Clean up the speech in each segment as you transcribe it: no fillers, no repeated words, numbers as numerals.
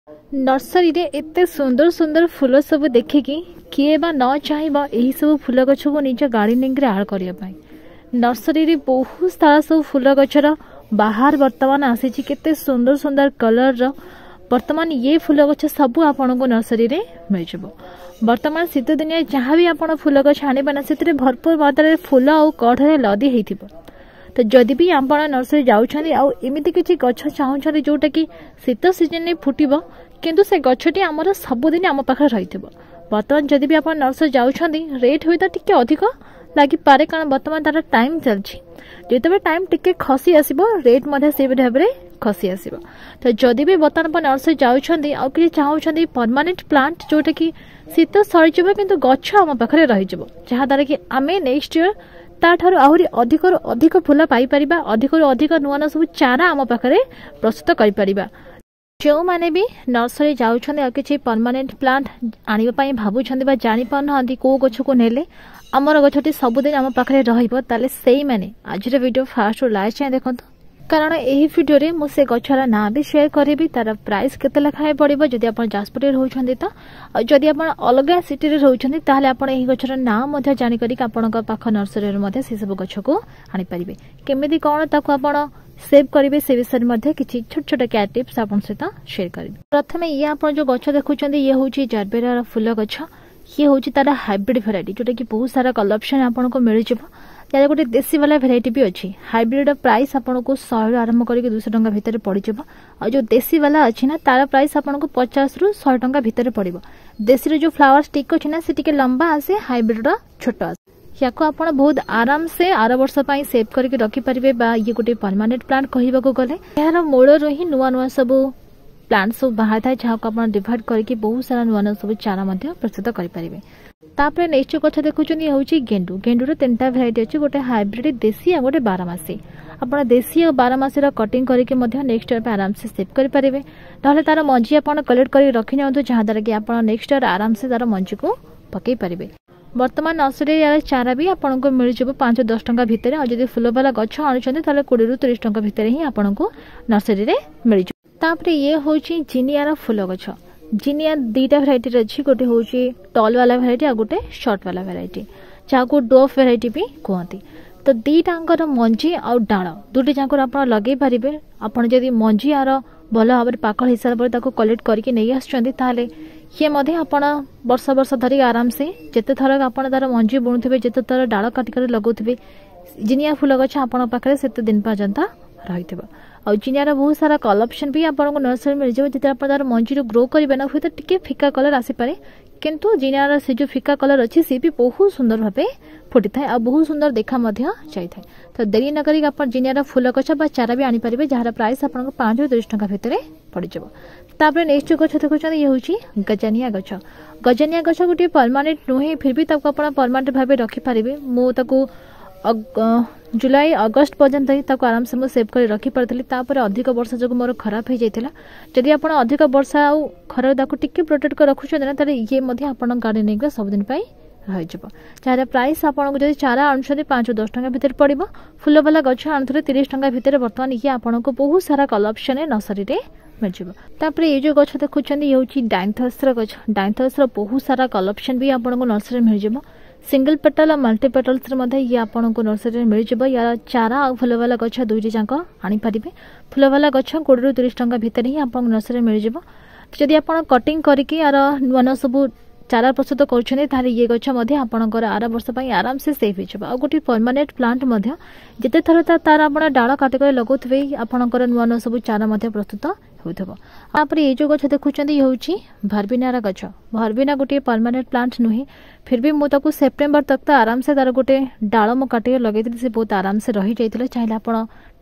Nursery रे एते सुंदर सुंदर फूल सब देखिकी किए बा न चाहब यही सब फूल गछ को निज गार्डनिंग रे ऐड करने। नर्सरी रे बहुत सारा सब फूल गछर बाहर वर्तमान आसी केते सुंदर सुंदर कलर रो वर्तमान ये फूल गछ सब आपन को नर्सरी रे मिल जबो। वर्तमान शीत दिन जहाँ भी आप फूल गछ आने ना से भरपूर मात्रा फूल और कढ़ लदी होइथिबो। तो जदि भी आप नर्सरी जाउछन्ती आ एमिति किछि गछ चाहुछन्ती जोटा कि शीत सीजन में फुटिबो किंतु से गछटी आमर सबुदिन आम पाखे रहिथिबो। वर्तमान जदि भी आप नर्सरी जाउछन्ती रेट हुई तो टिके अधिक लगी पारे कारण वर्तमान तार टाइम चलछि जेतबे टाइम टिके खसी आसीबो रेट मध्ये से भाव में खसी आसीबो। तो जदि भी वर्तमान आप नर्सरी जाउछन्ती आ कि चाहुछन्ती परमानेंट प्लांट जोटा कि शीत सरीजिबो किंतु गछ आम पाखे रहिजिबो जहाँ द्वारा कि आमे नेक्स्ट ईयर ताठारु आहुरी अधिक अधिक फूल पाई परिबा अधिक अधिक नुआ नुआ सब चारा आम पाखे प्रस्तुत करि परिबा। जो माने भी नर्सरी जाउछन्ती आ किछि परमानेंट प्लांट आनिबा पई भाबुछन्ती बा जानि पाउनहंती को गछ को नेले आमर गछटी सबुदिन आम पाखे रहिबो ताले सेही माने आजिर वीडियो फास्ट रु लास्ट जाय देखंतु कारण एही वीडियो रे मु से गछरा ना भी शेयर करेबी तार प्राइस केते लखाए पड़िबो जदि आपण जाजपुर रे रहउछन्ती त जदि आपण अलगा सिटी रे रहउछन्ती ताले आपण एही गछरा नाम मध्ये जानि करी आपण का पाख नर्सरी रे मध्ये से सब गछ को आनि परिबे केमिति कोन ताको आपण सेव करेंगे से विषय में किसी छोट छोट क्या टिप्स आप सहित शेयर करेंगे। प्रथम ये आप जो गछ देखुं ये हूँ जारबेरा फूल गछ ये हूँ तार हाइब्रिड भेराइटी जोटा कि बहुत सारा कलेक्शन आपको मिल जाए। गोटे देसी वाला भेराइटी भी अच्छी हाइब्रिड प्राइस आपको 100 आरंभ करके 200 टंका भितर पड़ और जो देसी वाला अच्छी ना तार प्राइस आपको 50 रु 100 टंका भितर पड़ो। देसी जो फ्लावर स्टिक अच्छी ना से लंबा आसे हाइब्रिड छोट आसे या आप बहुत आराम से आर वर्ष सेव करके रखिपारे ये गोटे परमानेंट प्लांट कहवाक गले यार मूलर ही नुआ नुआ सब प्लांट सब बाहर था जहाँ को आप डिवाइड करके बहुत सारा नुआ नुआ सब चारा प्रस्तुत करेंगे। तापर नेक्स्ट गछ देखुं ये हूँ गेंडू गेंडूर 3टा भेराइटी अच्छी गोटे हाइब्रिड देसी आ गोटे 12 आप देसी और 12 कटिंग करके नेक्स्ट ईयर आराम से सेव करेंगे। ना तार मंजी आप कलेक्ट कर रखी जाऊँ जहाँ द्वारा कि आप नेक्स्ट ईयर आराम से तार मंजी को पकई पारे। वर्तमान नर्सरी यार चारा भी आपको मिल जाए 5-10 टंका भितर और जब फूल वाला गछ आणुछन्ती 20 रु 30 टंका भितर ही आपको नर्सरी रे मिल जाए। तापर ये हूँ जिनियार फूल गछ जिनिया 2टा भेराइटी अच्छी गोटे हूँ टल वाला भेराइटी आ गोटे शॉर्ट वाला भेराइटी जहाँ को डोफ भेराइटी भी कहती। तो 2टांकर मंजी और डाल 2टी जाक आप लगे पारे आपड़ जदि मंजी यार भल भाव में पाकल हो सारा पर कलेक्ट करके नहीं आसुँचे ये आप वर्ष वर्ष धरिक आराम से जिते थर आप तार मंजी बुणुवे जिते थर डाल काटिक लगुवे जिनिया फूल गछ आपण पाखे से दिन पर्यंत रही और जिनियार बहुत सारा कलेक्शन भी आपको नर्सरी मिल जाए जिते आप तार मंजी ग्रो करेंगे ना हुए तो टी फिका कलर आसीपे किंतु जिनियार से जो फिका कलर अच्छी सी भी बहुत सुंदर भाव फुटी था और बहुत सुंदर देखा जाए। तो देरी न करी आप जिनियार फूल गछ चारा भी आनीपारे जार प्राइस आपको 5 रु 30 टंका भितर पड़जाव। नेक्स्ट गछ देखुं ये हूँ गजानिया गछ गजानिया गछ गोटे परमानेंट नुहे फिर भी आप परमानेंट भाव रखिपारे मुझे जुलाई अगस्त पर्यंत ही आराम से मुझे सेव कर रखिपारी तापर अधिक वर्षा जो मोर खराब हो जाता जदि आप अधिक वर्षा आ खर टिके प्रोटेक्ट कर रखुं ना ये आप गार्डनिंग सबुदिन रही जार प्राइस आपको जब चारा आणुछन्ती 5-10 टंका भितर पड़ो फूल वाला गछ आणुले 30 टंका भितर बर्तमान ये आपको बहुत सारा कलेक्शन नर्सरी रे मिल जाए। ये जो गछ देखुं ये हूँ डाइंथस गछ डाइंथस बहुत सारा कलेक्शन भी आपको नर्सरी मिल जाए सिंगल पेटल और मल्टी पेटल्स ये आपको नर्सरी में मिल जाए। यार चारा और फूल वाला गछ 2टी जाक आनीपारे फूल वाला गछ 20 रु 30 टंका भितर ही आपको नर्सरी मिल जाए। जदि आप कटिंग करके यार नुआ नुआ सब चारा प्रस्तुत कर ये गछ आपंकर आर वर्ष आराम से सेफ हो आ गोटे परमानेंट प्लांट जिते थर तार आप डाल काटिक लगुवे आपंकर नुआ नुआ सब चारा प्रस्तुत होपर ये जो गछ देखुं ये हूँ भारबिनार गछ भारबिना गोटे परमानेंट प्लांट नुहे फिर भी मुझे सेप्टेम्बर तक तो आराम से तार गोटे डाल मु काटिक लगे से बहुत आराम से रही जाता चाहिए आप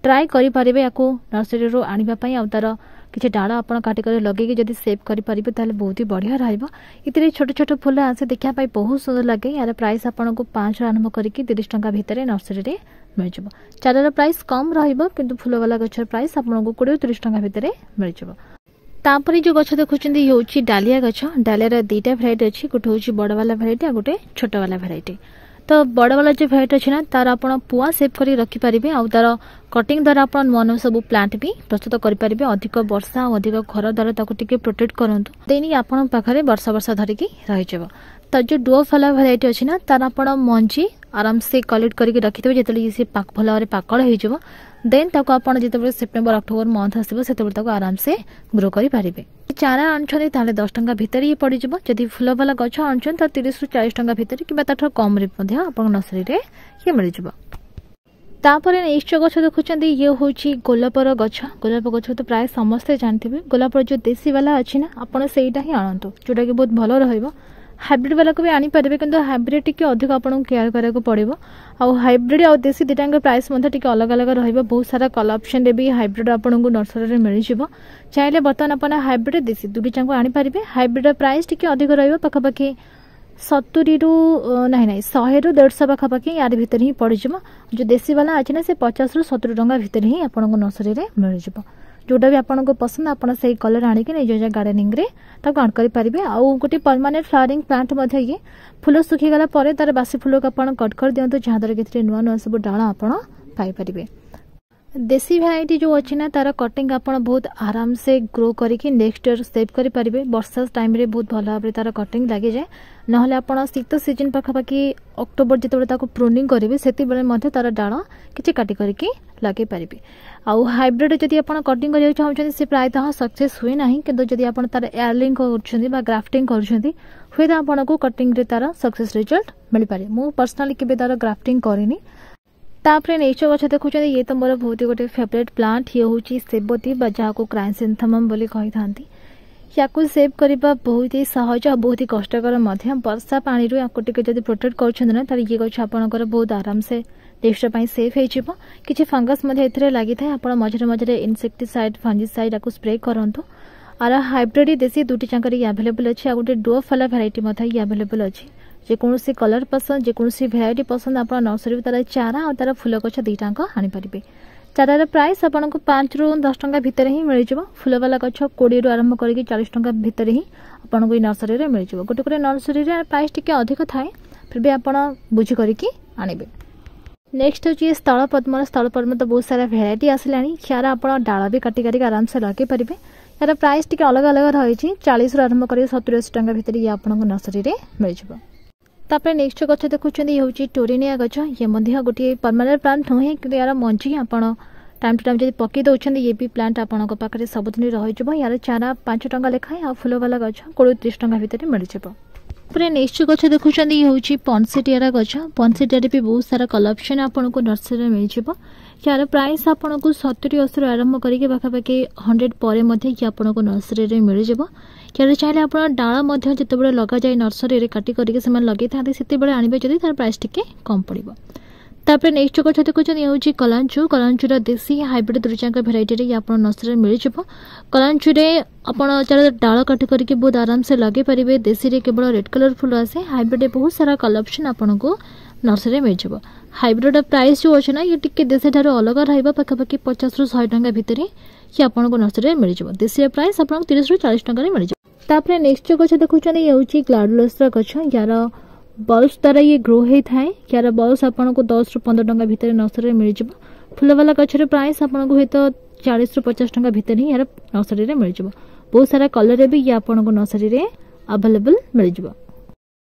ट्राए करेंगे या नर्सरी रू आने आ तार किसी डाल आप काटिक लगे जब सेव करेंगे बहुत ही बढ़िया रही छोट छोट फूल आसे देखापी बहुत सुंदर लगे। यार प्राइस आपको 5 आरंभ करके 30 टंका भितर नर्सरी रे मिल जाए। चारार प्राइस कम रु फूल वाला गचर प्राइस आपको 20-30 टंका भितर मिल जाए। तापर जो गछ देखुं ये हूँ डालिया गछ डालियार 2टा भेराइटी अच्छी गोटे हूँ बड़ वाला भेराइटी आ गोटे छोट वाला भेराइटी तो बड़ वाला जो भेराइटी अच्छी ना तार आप पुआ सेव कर रखिपारे आउ तार कटिंग द्वारा आप नुआ नुआ सब प्लांट भी प्रस्तुत करेंगे। अधिक वर्षा और अधिक खरा द्वारा टिके प्रोटेक्ट करूँ देनी आपण पाखे वर्ष वर्ष धरिकी रही। तो जो डुअफ वाला भेराइटी अच्छी ना तार आप मंजी आराम से कलेक्ट करके रखिथे जो सी भल भाव पाकल हो देन आप जो सेप्टेम्बर अक्टोबर मंथ आसो से आराम से ग्रो करेंगे। चारा आनुंट 10 टंका भितर ये पड़ जदि फुल वाला गछ आनुंट तो 30 ରୁ 40 टंका भितर कि कम नर्सरी ये मिल जाए। तापर नेक्स्ट गछ देखुं ये हूँ गोलापर गछ। गोलाप गछ तो प्राय समस्ते जानते गोलापर जो देसी वाला अच्छी ना आपड़ से ही आणतु जोटा कि बहुत भल रहा। हाइब्रिड वाला को भी आनीपारे कि हाइब्रिड टी अधिक आपको केयर कराया पड़ो। आउ हाइब्रिड और देसी दुटांग प्राइस टी अलग अलग रहा। बहुत सारा कलर ऑप्शन भी हाइब्रिड आपको नर्सरी मिल जाए। चाहिए बर्तमान आप हाइब्रिड देसी दुटांग आनीपारे। हाइब्रिड प्राइस टी अधिक रखापाखि 70 ରୁ नहीं 100 ରୁ 150 पाखापाखि यार भितर ही पड़ जाए। जो देसी वाला अच्छे ना से 50 ରୁ 70 टंका भितर ही आपको नर्सरी मिल जाए। जोटा भी आपको पसंद आप कलर आनिक निज गार्डनिंग रे आड करेंगे। आउ गोटे परमानेंट फ्लावरिंग प्लांट ये फूल सुखीगला तार बासी फूल को आप कट कर दिखाँ जहाँद्वारा कि नुआ नुआ सब डाल आप पाइपर। देसी भेराइटी जो अच्छी ना तार कटिंग आप बहुत आराम से ग्रो करके नेक्स्ट ईयर सेव करेंगे। वर्षा टाइम रे बहुत भल भाव तार कटिंग लगे जाए ना आप शीत सीजन पाखापाखि अक्टोबर जो प्रूनिंग करेंगे से तार डाल किसी काटी करके लगे पारे। आउ हाइब्रिड जदि आप कटिंग करने चाहते से प्रायतः सक्सेस हुए ना कि जदि आप तार एयरलिंग कर ग्राफ्टिंग कर आपको कटिंग रे तार सक्सेस रिजल्ट मिल पारे। मु पर्सनली केबे तार ग्राफ्टिंग करेनी। तापर नेक्स्ट गछ देखुं ये तो मोर बहुत गोटे फेवरेट प्लांट ये हूँ सेबती जहाँ क्राइसेंथेमम बोली कही था। या सेव करने बहुत ही सहज और बहुत ही कष्टकर वर्षा पानी या प्रोटेक्ट कर ये गछ आपंकर बहुत आराम से नेक्स्ट सेफ हो। किसी फंगस लगी था आप मझे मझे इनसेक्टिसाइड फंजीसाइड या स्प्रे करूँ। और हाइब्रिड देसी दुटी चाकर ये आवेलेबल अच्छी। आ गए डुअफ वाला भेराइटी ये आवेलेबल अच्छी। जेकोसी कलर पसंद जेकोसी भेराइटी पसंद आप नर्सरी तार चारा और तार फूल गछ दुईटाक आनीपारे। चारार प्राइस आपको 5 ରୁ 10 टंका भितर ही मिल जाए। फूल वाला गछ 20 ରୁ आरंभ करके 40 टंका भितर ही आपको नर्सरी मिल जाए। गोटे गोटे नर्सरी प्राइस टी अधिक थाए फिर भी आप बुझी करके आणबे। नेक्स्ट हूँ स्थल पद्म। स्थल पद्म तो बहुत सारा भेराइटी आसला। यार आप डाल भी काटी काटिक आराम से लगे पारे। यार प्राइस टी अलग अलग रही 40 ରୁ आरंभ करके 70-80 टंका भितर ये आपको नर्सरी मिल जाए। तापर नेक्स्ट गछ देखुं ये हूँ टोरिनिया गछ। ये गोटे परमानेंट प्लांट नुहे कि यार मंजी आप टाइम टू टाइम जब पकई दौरान ये भी प्लांट आपको पाखे सबुदिन रही। यार चारा 5 टंका लेखाएं आ फूल वाला गछ 20-30 टंका भितर मिल जाए। नेक्स्ट गछ देखुं ये हूँ पनसेटियारा गछ। पनसेटियारे भी बहुत सारा कलर ऑप्शन आपको नर्सरी मिल जाए। यार प्राइस आपको 70-80 आरंभ करके पाखापाखि 100 पर आपको नर्सरी मिल जाए। यार चाहिए आप डाल जो लग जाए नर्सरी काटी करके लगे था से आने जदि तार प्राइस टी कम पड़ो। तापर नेक्स्ट गछ देखुं ये हूँ कलांचु। कलांचुर देसी हाइब्रिड दुईटाक भेराइटी आप नर्सरी मिल जाए। कलांचुरे चार डाल काटी करके बहुत आराम से लगे पारे। देसी रे केवल रेड कलर फूल आसे। हाइब्रिड बहुत सारा कलर ऑप्शन आपको नर्सरी मिल जाए। हाइब्रिड प्राइस जो अच्छे ना ये टिके देसी ठार अलग रखापाखि 50 ରୁ 100 टंका भितर ही आपको नर्सरी मिल जाए। देसी प्राइस आपको 30 ରୁ 40 टंका मिल जाए। तापर नेक्स्ट गछ देखुं ये हूँ ग्लाडुलस गछ। यार बल्स द्वारा ये ग्रो होता है। यार बल्स आपको 10 ରୁ 15 टंका भितर नर्सरी मिल जाए। फूल वाला गचर प्राइस आपको हूँ तो 40 ରୁ 50 टंका भितर ही यार नर्सरी मिल जाए। बहुत सारा कलर भी ये आपको नर्सरी अवेलेबल मिल जाए।